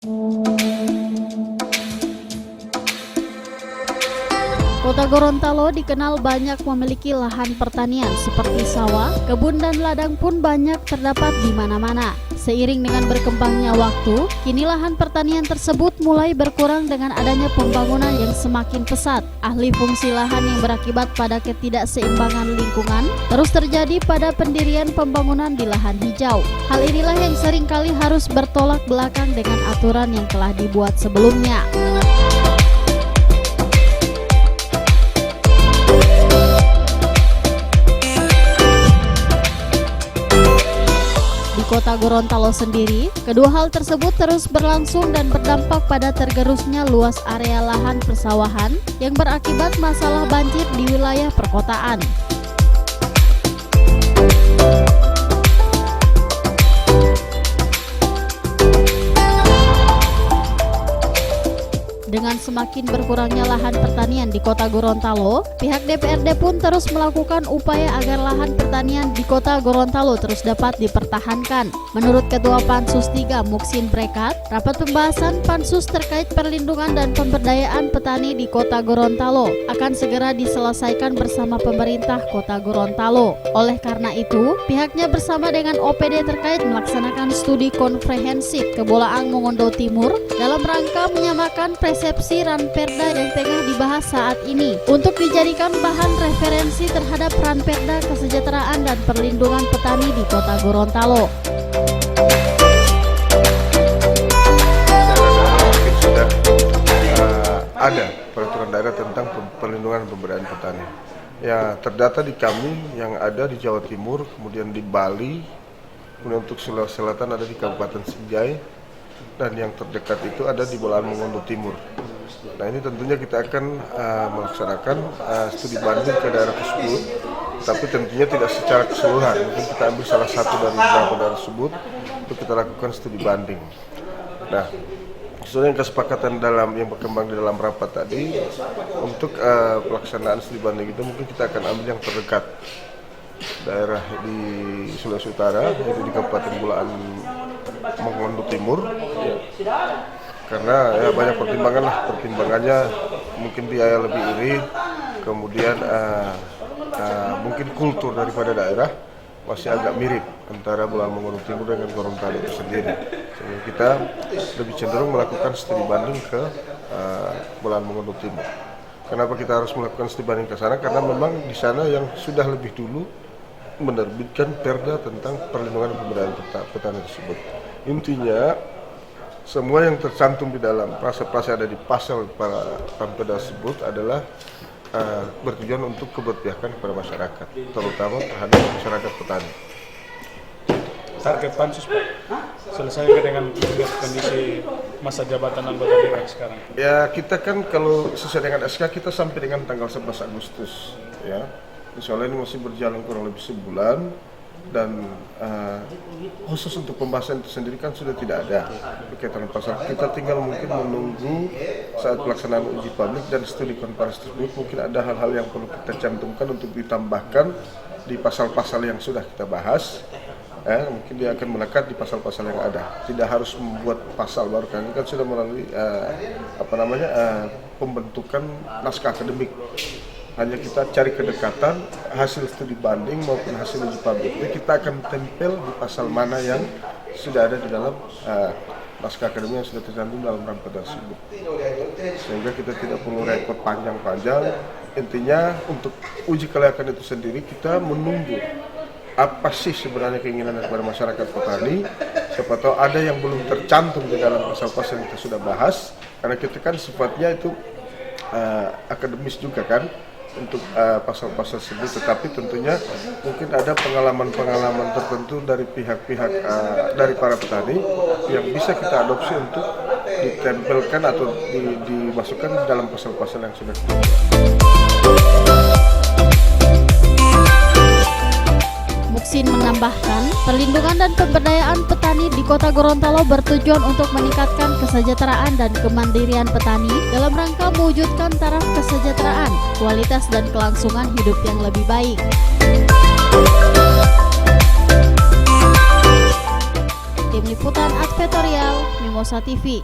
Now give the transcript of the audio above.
Kota Gorontalo dikenal banyak memiliki lahan pertanian seperti sawah, kebun dan ladang pun banyak terdapat di mana-mana. Seiring dengan berkembangnya waktu, kini lahan pertanian tersebut mulai berkurang dengan adanya pembangunan yang semakin pesat. Ahli fungsi lahan yang berakibat pada ketidakseimbangan lingkungan terus terjadi pada pendirian pembangunan di lahan hijau. Hal inilah yang seringkali harus bertolak belakang dengan aturan yang telah dibuat sebelumnya. Di Kota Gorontalo sendiri, kedua hal tersebut terus berlangsung dan berdampak pada tergerusnya luas area lahan persawahan yang berakibat masalah banjir di wilayah perkotaan. Dengan semakin berkurangnya lahan pertanian di Kota Gorontalo, pihak DPRD pun terus melakukan upaya agar lahan pertanian di Kota Gorontalo terus dapat dipertahankan. Menurut Ketua Pansus 3 Muksin Brekat, rapat pembahasan Pansus terkait perlindungan dan pemberdayaan petani di Kota Gorontalo akan segera diselesaikan bersama pemerintah Kota Gorontalo. Oleh karena itu, pihaknya bersama dengan OPD terkait melaksanakan studi komprehensif ke Bolaang Mongondo Timur dalam rangka menyamakan persepsi Ranperda yang tengah dibahas saat ini untuk dijadikan bahan referensi terhadap Ranperda kesejahteraan dan perlindungan petani di Kota Gorontalo. Sudah ada peraturan daerah tentang perlindungan dan pemberdayaan petani. Ya, terdata di kami yang ada di Jawa Timur, kemudian di Bali, kemudian untuk Sulawesi Selatan ada di Kabupaten Sinjai, dan yang terdekat itu ada di Bolaang Mongondo Timur. Nah, ini tentunya kita akan melaksanakan studi banding ke daerah tersebut, tapi tentunya tidak secara keseluruhan. Mungkin kita ambil salah satu dari beberapa daerah tersebut untuk kita lakukan studi banding. Nah, sesuai dengan kesepakatan yang berkembang di dalam rapat tadi, untuk pelaksanaan studi banding itu mungkin kita akan ambil yang terdekat, daerah di Sulawesi Utara, yaitu di Kabupaten Bolaang Mongondo Timur, karena ya banyak pertimbangannya mungkin biaya lebih irit, kemudian mungkin kultur daripada daerah masih agak mirip antara Bolaang Mongondo Timur dengan Gorontalo itu sendiri, sehingga kita lebih cenderung melakukan studi banding ke Bolaang Mongondo Timur. Kenapa kita harus melakukan studi banding ke sana? Karena memang di sana yang sudah lebih dulu menerbitkan perda tentang perlindungan dan pemberdayaan petani tersebut. Intinya, semua yang tercantum di dalam frase-frase ada di pasal para perda tersebut adalah bertujuan untuk keberpihakan kepada masyarakat, terutama terhadap masyarakat petani. Target Pansus, Pak, selesaikan dengan kondisi masa jabatan anggota dewan sekarang. Ya, kita kan kalau sesuai dengan SK kita sampai dengan tanggal 11 Agustus, ya. Soalnya ini masih berjalan kurang lebih sebulan, dan khusus untuk pembahasan itu sendiri kan sudah tidak ada berkaitan pasal. Kita tinggal mungkin menunggu saat pelaksanaan uji publik dan studi komparasi tersebut, mungkin ada hal-hal yang perlu kita cantumkan untuk ditambahkan di pasal-pasal yang sudah kita bahas. Mungkin dia akan melekat di pasal-pasal yang ada, tidak harus membuat pasal baru, kan sudah melalui pembentukan naskah akademik. Hanya kita cari kedekatan hasil studi banding maupun hasil uji publik. Jadi kita akan tempel di pasal mana yang sudah ada di dalam naskah akademik yang sudah tercantum dalam Ranperda tersebut, sehingga kita tidak perlu repot panjang-panjang. Intinya untuk uji kelayakan itu sendiri kita menunggu apa sih sebenarnya keinginan daripada masyarakat petani. Siapa tahu ada yang belum tercantum di dalam pasal-pasal yang kita sudah bahas, karena kita kan sifatnya itu akademis juga kan untuk pasal-pasal tersebut, tetapi tentunya mungkin ada pengalaman-pengalaman tertentu dari pihak-pihak dari para petani yang bisa kita adopsi untuk ditempelkan atau dimasukkan dalam pasal-pasal yang sudah kita buat. Muksin menambahkan, perlindungan dan pemberdayaan petani di Kota Gorontalo bertujuan untuk meningkatkan kesejahteraan dan kemandirian petani dalam rangka mewujudkan taraf kesejahteraan, kualitas dan kelangsungan hidup yang lebih baik. Tim Liputan Advertorial Mimosa TV.